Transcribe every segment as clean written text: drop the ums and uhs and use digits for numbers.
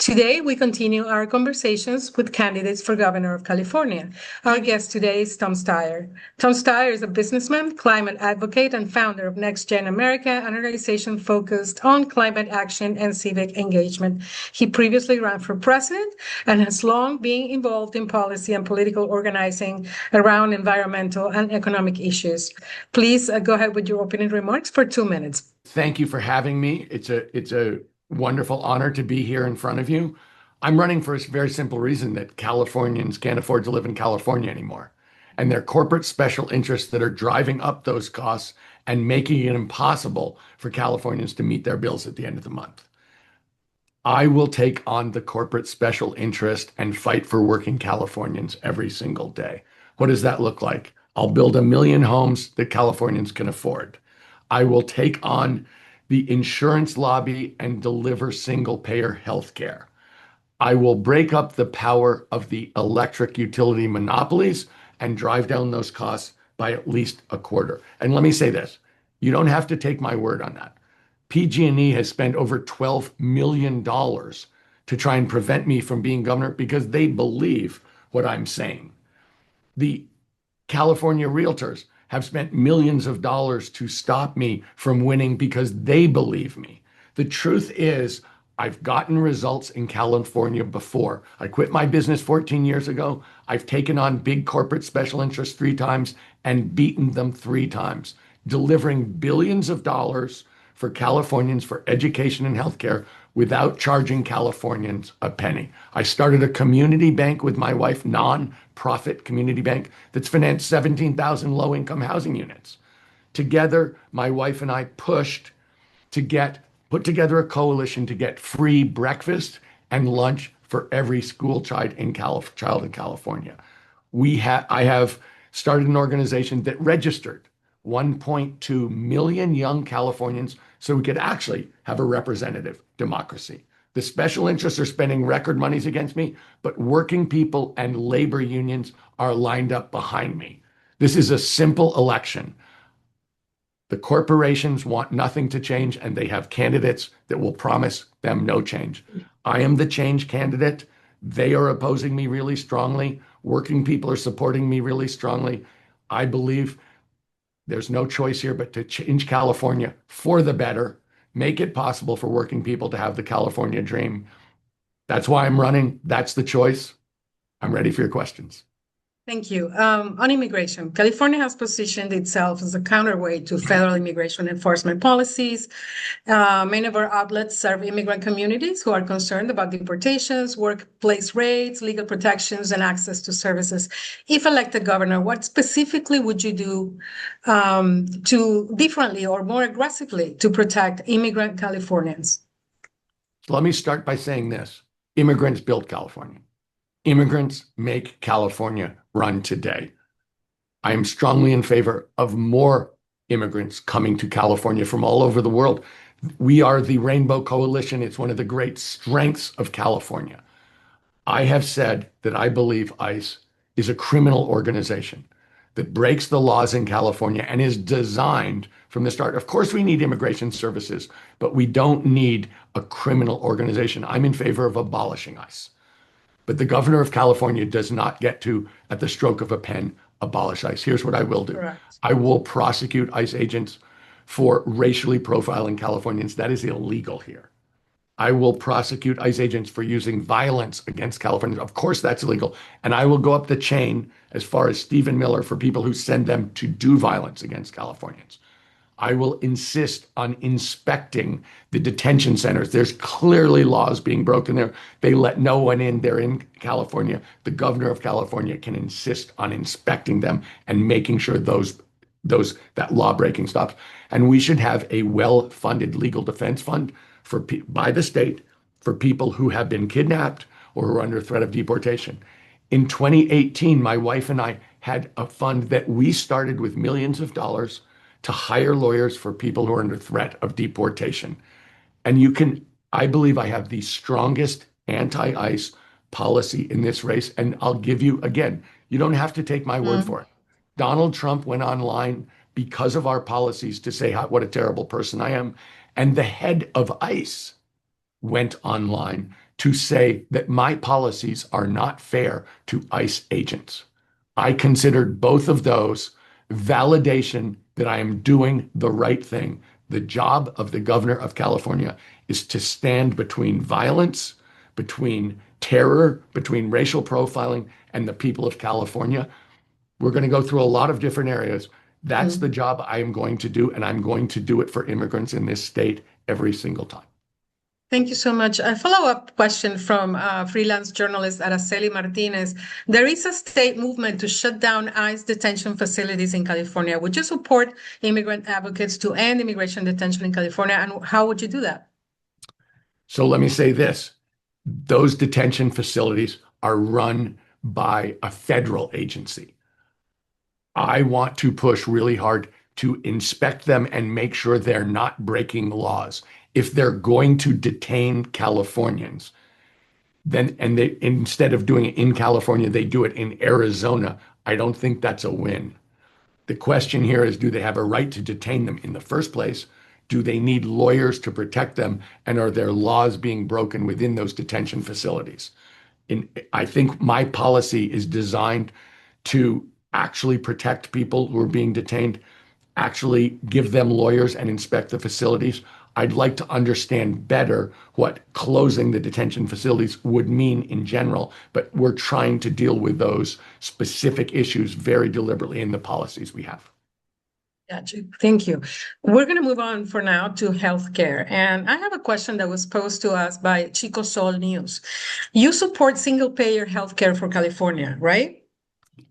Today, we continue our conversations with candidates for governor of California. Our guest today is Tom Steyer. Tom Steyer is a businessman, climate advocate, and founder of Next Gen America, an organization focused on climate action and civic engagement. He previously ran for president and has long been involved in policy and political organizing around environmental and economic issues. Please go ahead with your opening remarks for 2 minutes. Thank you for having me. It's a wonderful honor to be here in front of you. I'm running for a very simple reason that Californians can't afford to live in California anymore. And they're corporate special interests that are driving up those costs and making it impossible for Californians to meet their bills at the end of the month. I will take on the corporate special interest and fight for working Californians every single day. What does that look like? I'll build 1 million homes that Californians can afford. I will take on the insurance lobby and deliver single-payer health care. I will break up the power of the electric utility monopolies and drive down those costs by at least a quarter. And let me say this, you don't have to take my word on that. PG&E has spent over $12 million to try and prevent me from being governor because they believe what I'm saying. The California realtors have spent millions of dollars to stop me from winning because they believe me. The truth is, I've gotten results in California before. I quit my business 14 years ago. I've taken on big corporate special interests 3 times and beaten them 3 times, delivering billions of dollars for Californians for education and healthcare without charging Californians a penny. I started a community bank with my wife, non-profit community bank, that's financed 17,000 low-income housing units. Together, my wife and I pushed to put together a coalition to get free breakfast and lunch for every school child in California. I have started an organization that registered 1.2 million young Californians so we could actually have a representative democracy. The special interests are spending record monies against me, but working people and labor unions are lined up behind me. This is a simple election. The corporations want nothing to change, and they have candidates that will promise them no change. I am the change candidate. They are opposing me really strongly. Working people are supporting me really strongly. I believe there's no choice here but to change California for the better, make it possible for working people to have the California dream. That's why I'm running. That's the choice. I'm ready for your questions. Thank you. On immigration, California has positioned itself as a counterweight to federal immigration enforcement policies. Many of our outlets serve immigrant communities who are concerned about deportations, workplace rates, legal protections, and access to services. If elected governor, what specifically would you do to differently or more aggressively to protect immigrant Californians? Let me start by saying this. Immigrants built California. Immigrants make California run today. I am strongly in favor of more immigrants coming to California from all over the world. We are the Rainbow Coalition. It's one of the great strengths of California. I have said that I believe ICE is a criminal organization that breaks the laws in California and is designed from the start. Of course, we need immigration services, but we don't need a criminal organization. I'm in favor of abolishing ICE. But the governor of California does not get to, at the stroke of a pen, abolish ICE. Here's what I will do. Correct. I will prosecute ICE agents for racially profiling Californians. That is illegal here. I will prosecute ICE agents for using violence against Californians. Of course, that's illegal. And I will go up the chain as far as Stephen Miller for people who send them to do violence against Californians. I will insist on inspecting the detention centers. There's clearly laws being broken there. They let no one in. They're in California. The governor of California can insist on inspecting them and making sure that law breaking stops. And we should have a well-funded legal defense fund by the state for people who have been kidnapped or who are under threat of deportation. In 2018, my wife and I had a fund that we started with millions of dollars to hire lawyers for people who are under threat of deportation. And I believe I have the strongest anti-ICE policy in this race. And I'll give you, again, you don't have to take my word for it. Donald Trump went online because of our policies to say what a terrible person I am. And the head of ICE went online to say that my policies are not fair to ICE agents. I considered both of those validation that I am doing the right thing. The job of the governor of California is to stand between violence, between terror, between racial profiling, and the people of California. We're going to go through a lot of different areas. That's the job I am going to do, and I'm going to do it for immigrants in this state every single time. Thank you so much. A follow-up question from freelance journalist Araceli Martinez. There is a state movement to shut down ICE detention facilities in California. Would you support immigrant advocates to end immigration detention in California, and how would you do that? So let me say this. Those detention facilities are run by a federal agency. I want to push really hard to inspect them and make sure they're not breaking laws. If they're going to detain Californians, then they instead of doing it in California, they do it in Arizona. I don't think that's a win. The question here is, do they have a right to detain them in the first place? Do they need lawyers to protect them? And are there laws being broken within those detention facilities? I think my policy is designed to actually protect people who are being detained, actually give them lawyers and inspect the facilities. I'd like to understand better what closing the detention facilities would mean in general, but we're trying to deal with those specific issues very deliberately in the policies we have. Gotcha. Thank you. We're going to move on for now to healthcare. And I have a question that was posed to us by Chico Sol News. You support single-payer healthcare for California, right?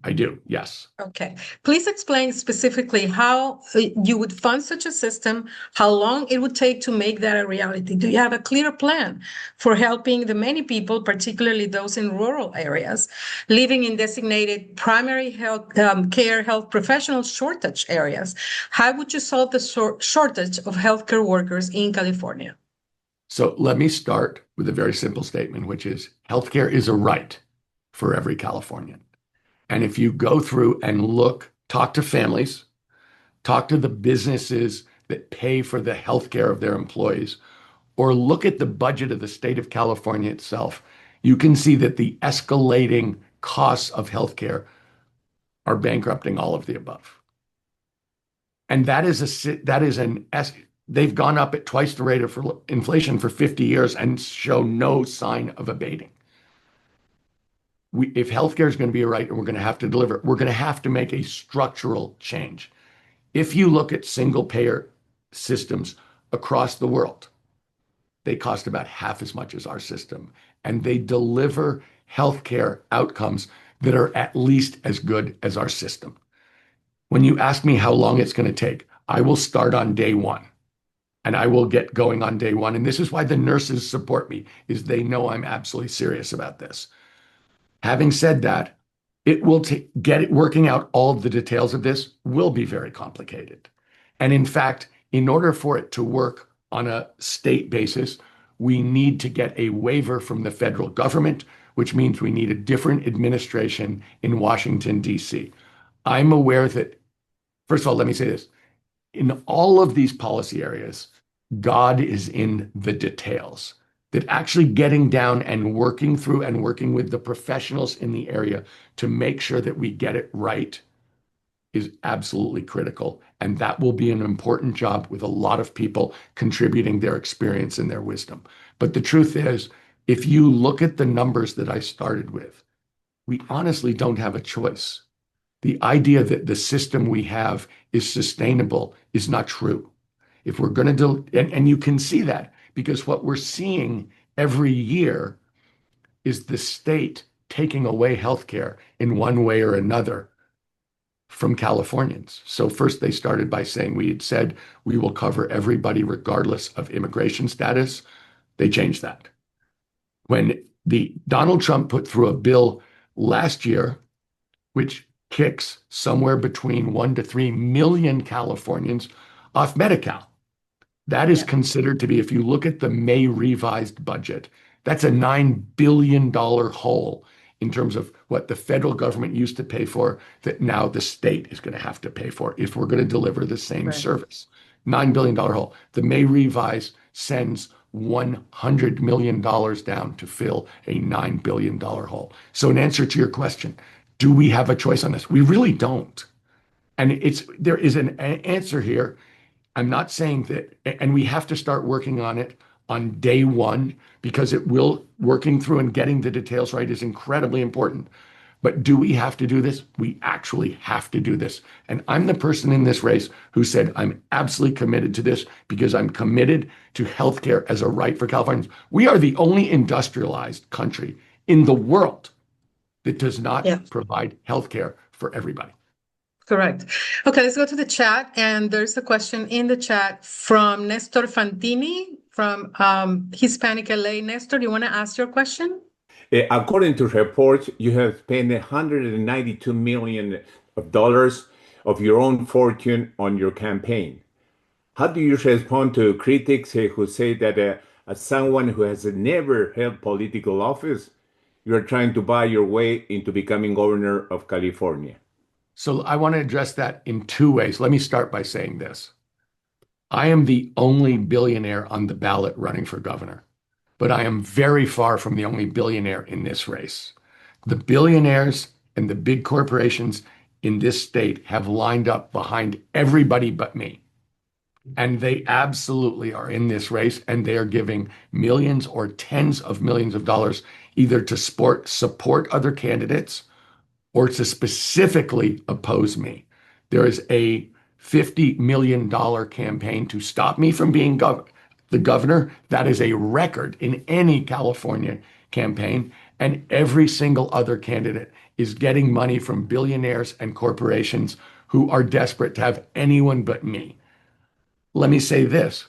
I do, yes. Okay. Please explain specifically how you would fund such a system, how long it would take to make that a reality. Do you have a clear plan for helping the many people, particularly those in rural areas, living in designated primary health care health professional shortage areas? How would you solve the shortage of healthcare workers in California? So let me start with a very simple statement, which is healthcare is a right for every Californian. And if you go through and look, talk to families, talk to the businesses that pay for the healthcare of their employees, or look at the budget of the state of California itself, you can see that the escalating costs of healthcare are bankrupting all of the above. And they've gone up at twice the rate of inflation for 50 years and show no sign of abating. If healthcare is going to be a right and we're going to have to deliver, we're going to have to make a structural change. If you look at single payer systems across the world, they cost about half as much as our system, and they deliver healthcare outcomes that are at least as good as our system. When you ask me how long it's going to take, I will start on day one. And I will get going on day one. And this is why the nurses support me, is they know I'm absolutely serious about this. Having said that, it will working out all of the details of this will be very complicated. And in fact, in order for it to work on a state basis, we need to get a waiver from the federal government, which means we need a different administration in Washington, D.C. I'm aware that, first of all, let me say this. In all of these policy areas, God is in the details. That actually getting down and working through and working with the professionals in the area to make sure that we get it right is absolutely critical. And that will be an important job with a lot of people contributing their experience and their wisdom. But the truth is, if you look at the numbers that I started with, we honestly don't have a choice. The idea that the system we have is sustainable is not true. If we're going to do, and you can see that, because what we're seeing every year is the state taking away healthcare in one way or another from Californians. So first they started by saying we had said we will cover everybody regardless of immigration status. They changed that. When Donald Trump put through a bill last year, which kicks somewhere between 1 to 3 million Californians off Medi-Cal. That is considered to be, if you look at the May revised budget, that's a $9 billion hole in terms of what the federal government used to pay for that now the state is going to have to pay for if we're going to deliver the same service. $9 billion hole. The May revise sends $100 million down to fill a $9 billion hole. So in answer to your question, do we have a choice on this? We really don't. And there is an answer here. I'm not saying that, and we have to start working on it on day one because working through and getting the details right is incredibly important. But do we have to do this? We actually have to do this. And I'm the person in this race who said, I'm absolutely committed to this because I'm committed to healthcare as a right for Californians. We are the only industrialized country in the world that does not provide healthcare for everybody. Correct. Okay, let's go to the chat. And there's a question in the chat from Nestor Fantini from Hispanic LA. Nestor, do you want to ask your question? According to reports, you have spent $192 million of your own fortune on your campaign. How do you respond to critics who say that as someone who has never held political office, you're trying to buy your way into becoming governor of California? So I want to address that in two ways. Let me start by saying this. I am the only billionaire on the ballot running for governor, but I am very far from the only billionaire in this race. The billionaires and the big corporations in this state have lined up behind everybody but me. And they absolutely are in this race, and they are giving millions or tens of millions of dollars either to support other candidates or to specifically oppose me. There is a $50 million campaign to stop me from being the governor. That is a record in any California campaign. And every single other candidate is getting money from billionaires and corporations who are desperate to have anyone but me. Let me say this.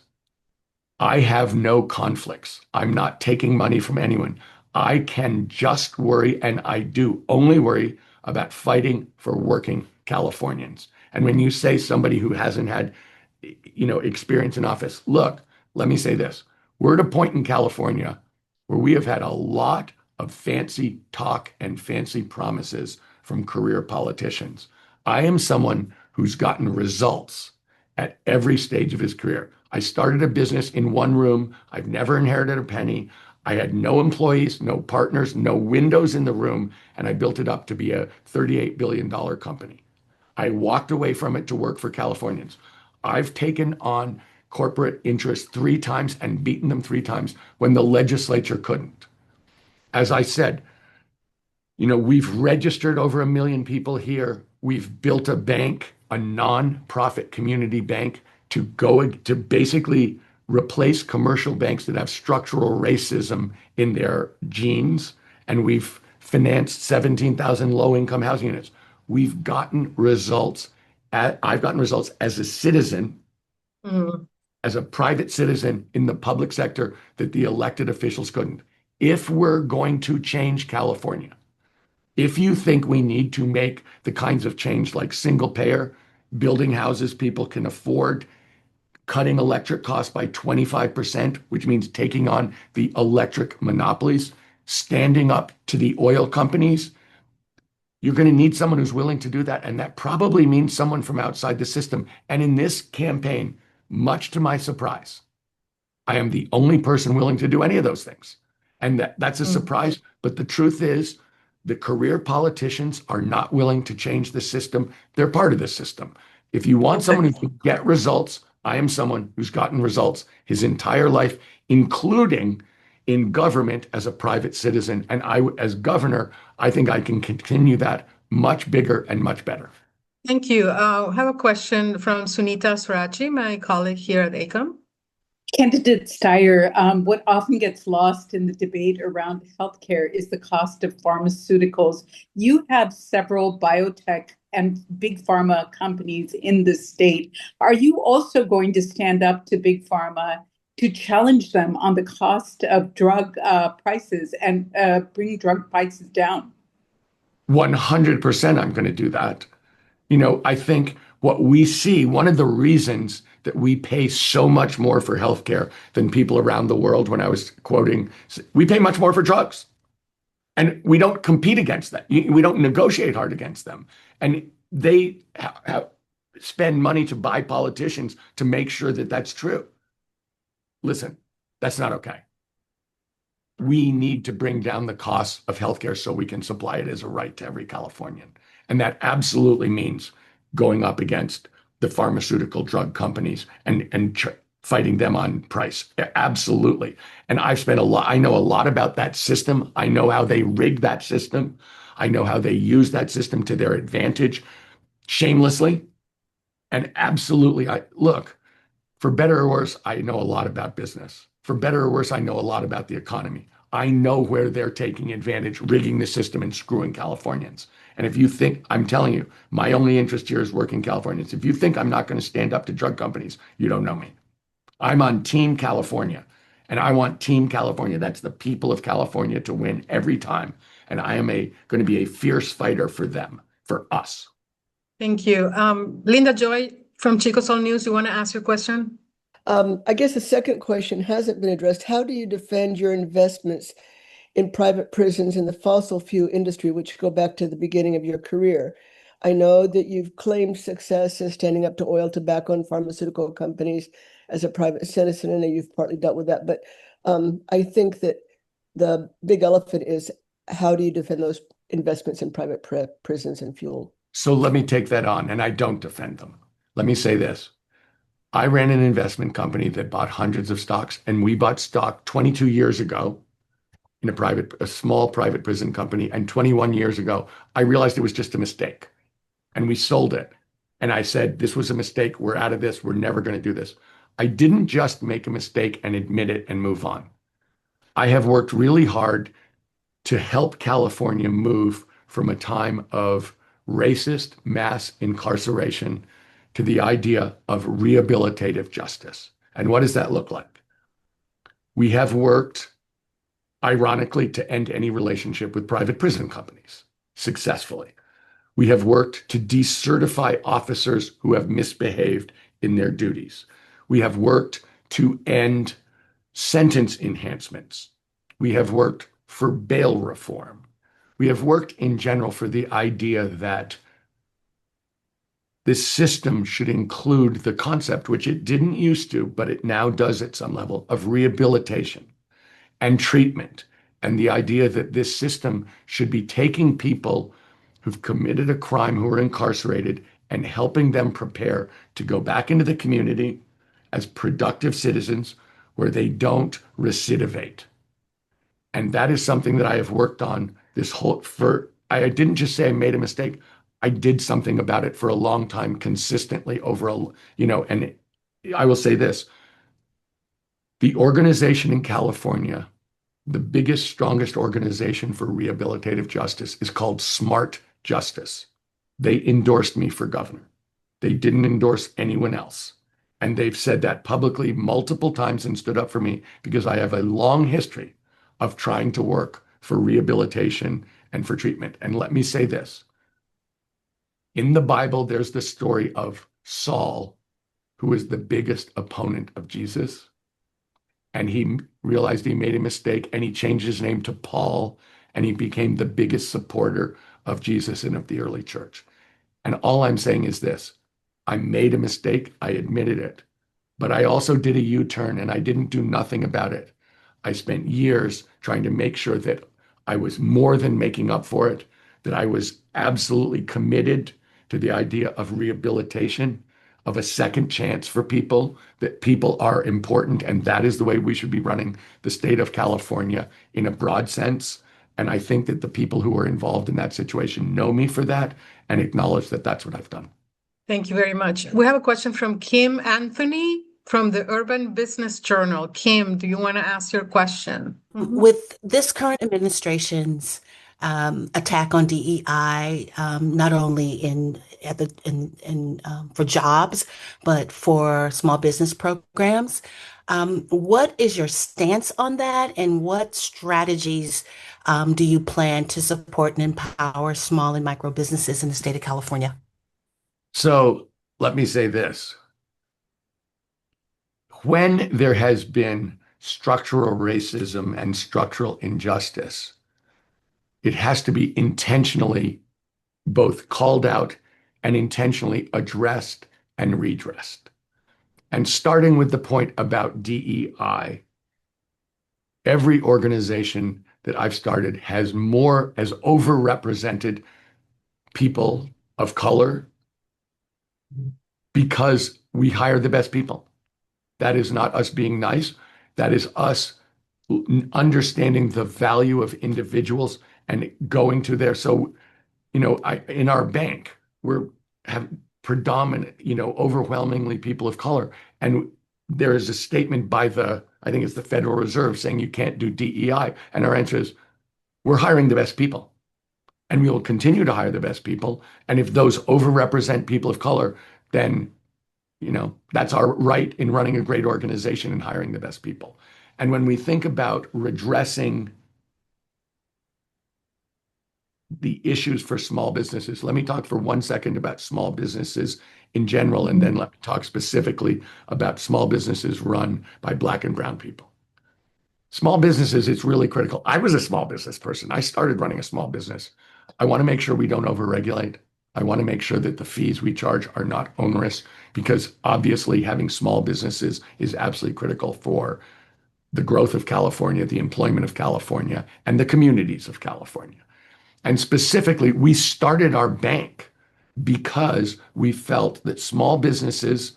I have no conflicts. I'm not taking money from anyone. I can just worry, and I do only worry about fighting for working Californians. And when you say somebody who hasn't had, experience in office, look, let me say this. We're at a point in California where we have had a lot of fancy talk and fancy promises from career politicians. I am someone who's gotten results at every stage of his career. I started a business in one room. I've never inherited a penny. I had no employees, no partners, no windows in the room, and I built it up to be a $38 billion company. I walked away from it to work for Californians. I've taken on corporate interests 3 times and beaten them 3 times when the legislature couldn't. As I said, we've registered over 1 million people here. We've built a bank, a nonprofit community bank to basically replace commercial banks that have structural racism in their genes. And we've financed 17,000 low-income housing units. We've gotten results. I've gotten results as a citizen, as a private citizen in the public sector that the elected officials couldn't. If we're going to change California, if you think we need to make the kinds of change like single payer, building houses people can afford, cutting electric costs by 25%, which means taking on the electric monopolies, standing up to the oil companies, you're going to need someone who's willing to do that. And that probably means someone from outside the system. And in this campaign, much to my surprise, I am the only person willing to do any of those things. And that's a surprise. But the truth is, the career politicians are not willing to change the system. They're part of the system. If you want someone who can get results, I am someone who's gotten results his entire life, including in government as a private citizen. And as governor, I think I can continue that much bigger and much better. Thank you. I have a question from Sunita Surachi, my colleague here at ACoM. Candidate Steyer, what often gets lost in the debate around healthcare is the cost of pharmaceuticals. You have several biotech and big pharma companies in the state. Are you also going to stand up to big pharma to challenge them on the cost of drug prices and bring drug prices down? 100% I'm going to do that. I think what we see, one of the reasons that we pay so much more for healthcare than people around the world, when I was quoting, we pay much more for drugs. And we don't compete against that. We don't negotiate hard against them. And they spend money to buy politicians to make sure that that's true. Listen, That's not okay. We need to bring down the costs of healthcare so we can supply it as a right to every Californian. And that absolutely means going up against the pharmaceutical drug companies and fighting them on price. Absolutely. And I know a lot about that system. I know how they rig that system. I know how they use that system to their advantage shamelessly. And absolutely, look, for better or worse, I know a lot about business. For better or worse, I know a lot about the economy. I know where they're taking advantage, rigging the system and screwing Californians. And if you think, I'm telling you, my only interest here is working Californians. If you think I'm not going to stand up to drug companies, you don't know me. I'm on Team California, and I want Team California. That's the people of California to win every time. And I am going to be a fierce fighter for them, for us. Thank you. Linda Joy from Chico Sol News, you want to ask your question? I guess the second question hasn't been addressed. How do you defend your investments in private prisons in the fossil fuel industry, which go back to the beginning of your career? I know that you've claimed success in standing up to oil, tobacco, and pharmaceutical companies as a private citizen, and you've partly dealt with that. But I think that the big elephant is, how do you defend those investments in private prisons and fuel? So let me take that on, and I don't defend them. Let me say this. I ran an investment company that bought hundreds of stocks, and we bought stock 22 years ago in a small private prison company. And 21 years ago, I realized it was just a mistake, and we sold it. And I said, this was a mistake. We're out of this. We're never going to do this. I didn't just make a mistake and admit it and move on. I have worked really hard to help California move from a time of racist mass incarceration to the idea of rehabilitative justice. And what does that look like? We have worked, ironically, to end any relationship with private prison companies successfully. We have worked to decertify officers who have misbehaved in their duties. We have worked to end sentence enhancements. We have worked for bail reform. We have worked in general for the idea that this system should include the concept, which it didn't used to, but it now does at some level, of rehabilitation and treatment. And the idea that this system should be taking people who've committed a crime, who are incarcerated, and helping them prepare to go back into the community as productive citizens where they don't recidivate. And that is something that I have worked on I didn't just say I made a mistake. I did something about it for a long time, consistently and I will say this, the organization in California, the biggest, strongest organization for rehabilitative justice, is called Smart Justice. They endorsed me for governor. They didn't endorse anyone else. And they've said that publicly multiple times and stood up for me because I have a long history of trying to work for rehabilitation and for treatment. And let me say this. In the Bible, there's the story of Saul, who is the biggest opponent of Jesus. And he realized he made a mistake, and he changed his name to Paul, and he became the biggest supporter of Jesus and of the early church. And all I'm saying is this. I made a mistake. I admitted it. But I also did a U-turn, and I didn't do nothing about it. I spent years trying to make sure that I was more than making up for it, that I was absolutely committed to the idea of rehabilitation, of a second chance for people, that people are important, and that is the way we should be running the state of California in a broad sense. And I think that the people who are involved in that situation know me for that and acknowledge that that's what I've done. Thank you very much. We have a question from Kim Anthony from the Urban Business Journal. Kim, do you want to ask your question? With this current administration's attack on DEI, not only for jobs, but for small business programs, what is your stance on that, and what strategies do you plan to support and empower small and micro businesses in the state of California? So let me say this. When there has been structural racism and structural injustice, it has to be intentionally both called out and intentionally addressed and redressed. And starting with the point about DEI, every organization that I've started has overrepresented people of color because we hire the best people. That is not us being nice. That is us understanding the value of individuals and going to there. So, in our bank, we're have predominant, overwhelmingly people of color. And there is a statement by I think it's the Federal Reserve saying you can't do DEI. And our answer is, we're hiring the best people. And we will continue to hire the best people. And if those overrepresent people of color, then, that's our right in running a great organization and hiring the best people. And when we think about redressing the issues for small businesses, let me talk for 1 second about small businesses in general, and then let me talk specifically about small businesses run by Black and brown people. Small businesses, it's really critical. I was a small business person. I started running a small business. I want to make sure we don't overregulate. I want to make sure that the fees we charge are not onerous, because obviously having small businesses is absolutely critical for the growth of California, the employment of California, and the communities of California. And specifically, we started our bank because we felt that small businesses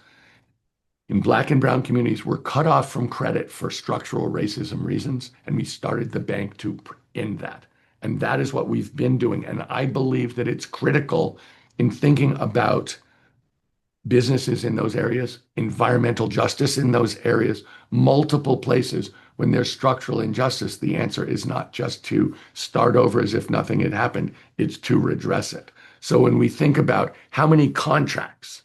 in Black and brown communities were cut off from credit for structural racism reasons, and we started the bank to end that. And that is what we've been doing. And I believe that it's critical in thinking about businesses in those areas, environmental justice in those areas, multiple places. When there's structural injustice, the answer is not just to start over as if nothing had happened, it's to redress it. So when we think about how many contracts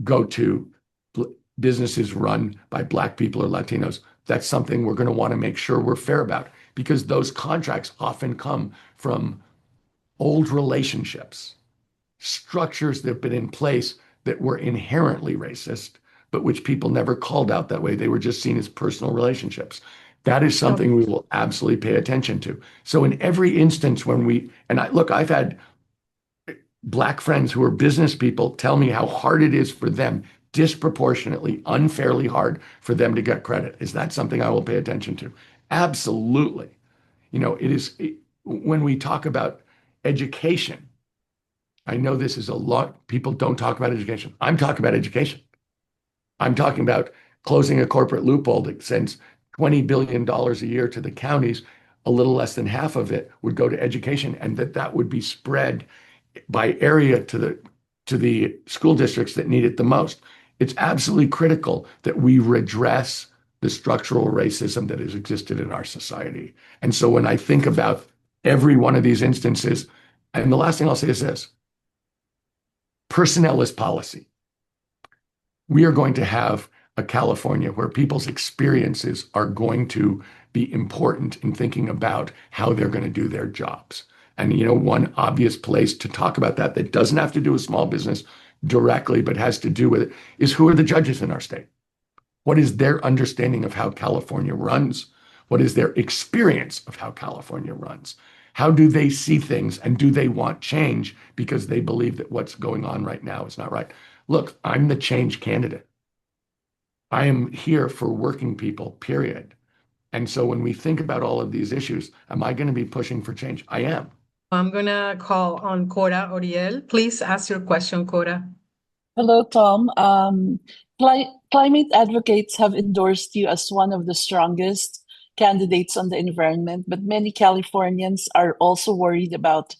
go to businesses run by Black people or Latinos, that's something we're going to want to make sure we're fair about, because those contracts often come from old relationships, structures that have been in place that were inherently racist, but which people never called out that way. They were just seen as personal relationships. That is something we will absolutely pay attention to. So in every instance I've had Black friends who are business people tell me how hard it is for them, disproportionately, unfairly hard for them to get credit. Is that something I will pay attention to? Absolutely. When we talk about education, I know this is a lot. People don't talk about education. I'm talking about education. I'm talking about closing a corporate loophole that sends $20 billion a year to the counties. A little less than half of it would go to education, and that would be spread by area to the school districts that need it the most. It's absolutely critical that we redress the structural racism that has existed in our society. And so when I think about every one of these instances, and the last thing I'll say is this: personnel is policy. We are going to have a California where people's experiences are going to be important in thinking about how they're going to do their jobs. And one obvious place to talk about that doesn't have to do with small business directly, but has to do with it, is who are the judges in our state? What is their understanding of how California runs? What is their experience of how California runs? How do they see things, and do they want change because they believe that what's going on right now is not right? Look, I'm the change candidate. I am here for working people, period. And so when we think about all of these issues, am I going to be pushing for change? I am. I'm going to call on Cora Oriel. Please ask your question, Cora. Hello, Tom. Climate advocates have endorsed you as one of the strongest candidates on the environment, but many Californians are also worried about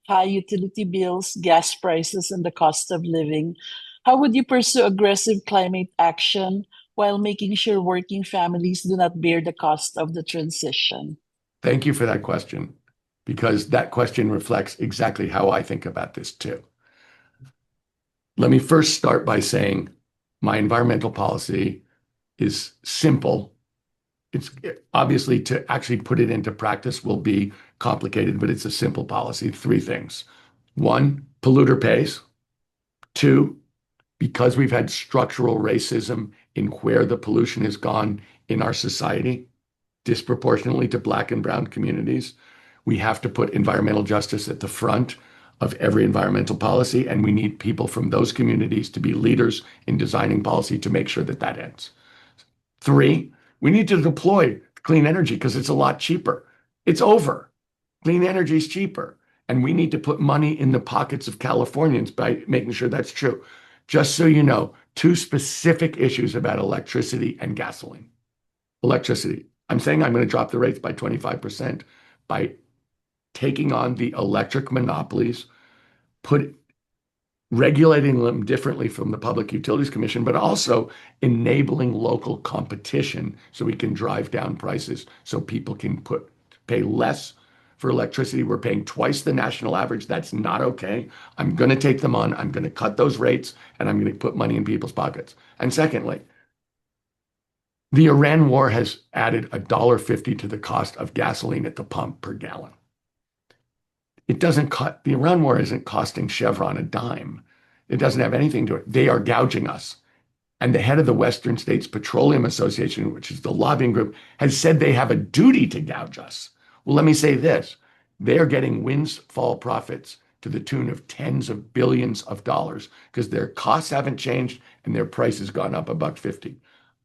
high utility bills, gas prices, and the cost of living. How would you pursue aggressive climate action while making sure working families do not bear the cost of the transition? Thank you for that question, because that question reflects exactly how I think about this too. Let me first start by saying my environmental policy is simple. It's obviously, to actually put it into practice will be complicated, but it's a simple policy. 3 things. 1, polluter pays. 2, because we've had structural racism in where the pollution has gone in our society, disproportionately to Black and brown communities, we have to put environmental justice at the front of every environmental policy, and we need people from those communities to be leaders in designing policy to make sure that ends. 3, we need to deploy clean energy because it's a lot cheaper. It's over. Clean energy is cheaper. And we need to put money in the pockets of Californians by making sure that's true. Just so you know, two specific issues about electricity and gasoline. Electricity. I'm saying I'm going to drop the rates by 25% by taking on the electric monopolies, regulating them differently from the Public Utilities Commission, but also enabling local competition so we can drive down prices so people can pay less for electricity. We're paying twice the national average. That's not okay. I'm going to take them on. I'm going to cut those rates, and I'm going to put money in people's pockets. And secondly, the Iran war has added $1.50 to the cost of gasoline at the pump per gallon. The Iran war isn't costing Chevron a dime. It doesn't have anything to it. They are gouging us. And the head of the Western States Petroleum Association, which is the lobbying group, has said they have a duty to gouge us. Well, let me say this. They are getting windfall profits to the tune of tens of billions of dollars because their costs haven't changed and their price has gone up $1.50.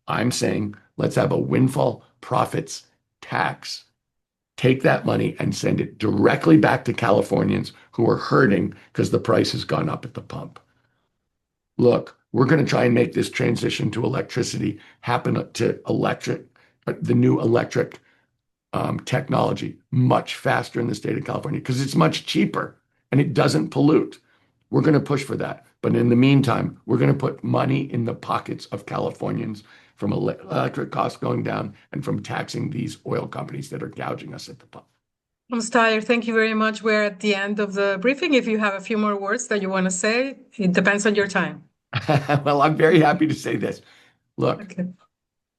I'm saying let's have a windfall profits tax. Take that money and send it directly back to Californians who are hurting because the price has gone up at the pump. Look, we're going to try and make this transition to electricity happen to the new electric technology much faster in the state of California because it's much cheaper and it doesn't pollute. We're going to push for that. But in the meantime, we're going to put money in the pockets of Californians from electric costs going down and from taxing these oil companies that are gouging us at the pump. Tom Steyer, thank you very much. We're at the end of the briefing. If you have a few more words that you want to say, it depends on your time. Well, I'm very happy to say this. Look, Okay.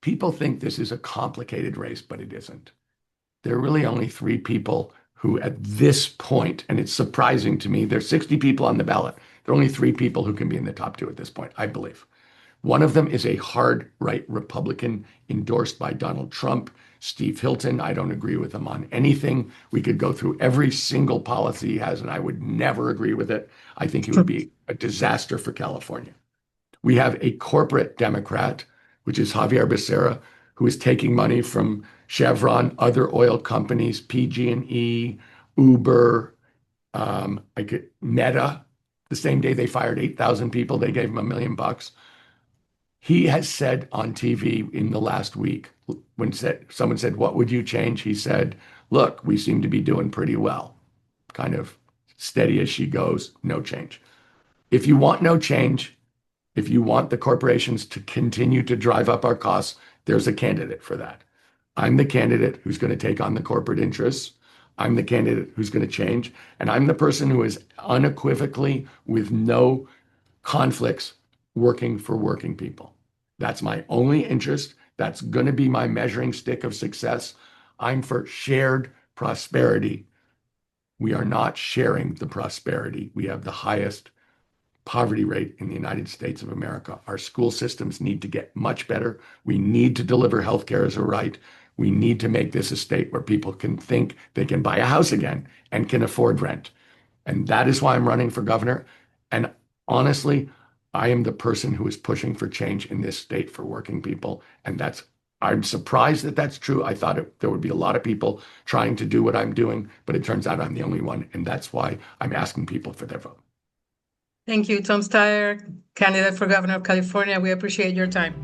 people think this is a complicated race, but it isn't. There are really only three people who at this point, and it's surprising to me, there's 60 people on the ballot. There are only three people who can be in the top two at this point, I believe. One of them is a hard right Republican endorsed by Donald Trump, Steve Hilton. I don't agree with him on anything. We could go through every single policy he has, and I would never agree with it. I think it would be a disaster for California. We have a corporate Democrat, which is Javier Becerra, who is taking money from Chevron, other oil companies, PG&E, Uber, Meta. The same day they fired 8,000 people, they gave him $1 million. He has said on TV in the last week, when someone said, "What would you change?" He said, "Look, we seem to be doing pretty well. Kind of steady as she goes, no change." If you want no change, if you want the corporations to continue to drive up our costs, there's a candidate for that. I'm the candidate who's going to take on the corporate interests. I'm the candidate who's going to change. And I'm the person who is unequivocally, with no conflicts, working for working people. That's my only interest. That's going to be my measuring stick of success. I'm for shared prosperity. We are not sharing the prosperity. We have the highest poverty rate in the United States of America. Our school systems need to get much better. We need to deliver healthcare as a right. We need to make this a state where people can think they can buy a house again and can afford rent. And that is why I'm running for governor. And honestly, I am the person who is pushing for change in this state for working people. And I'm surprised that that's true. I thought there would be a lot of people trying to do what I'm doing, but it turns out I'm the only one. And that's why I'm asking people for their vote. Thank you, Tom Steyer, candidate for governor of California. We appreciate your time.